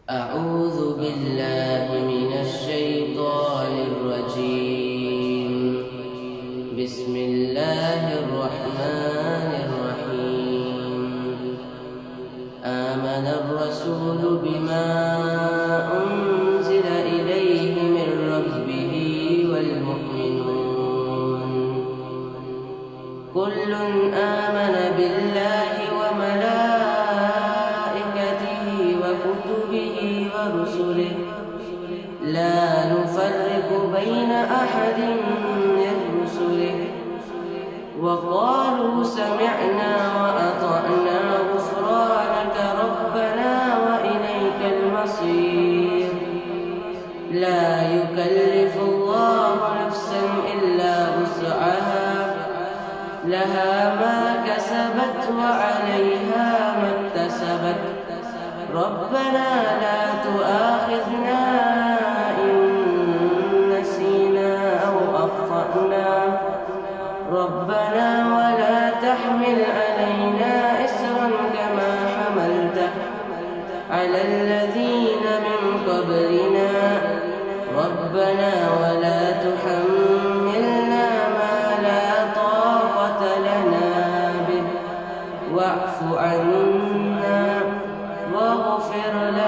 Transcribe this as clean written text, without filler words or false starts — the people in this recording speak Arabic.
أعوذ بالله من الشيطان الرجيم. بسم الله الرحمن الرحيم. آمن الرسول بما أنزل إليه من ربه والمؤمنون كل آمن بالله وملائكته وكتبه ورسله لا نفرق بين أحد من رسله وقالوا سمعنا وأطعنا غفرانك ربنا وإليك المصير. لا يكلف الله نفسا إلا وسعها لها ما كسبت وعليها ما اكتسبت ربنا لا تؤاخذنا إن نسينا أو أخطأنا ربنا ولا تحمل علينا إصرا كما حملته على الذين من قبلنا ربنا ولا تحملنا ما لا طاقة لنا به واعف عنا واغفر لنا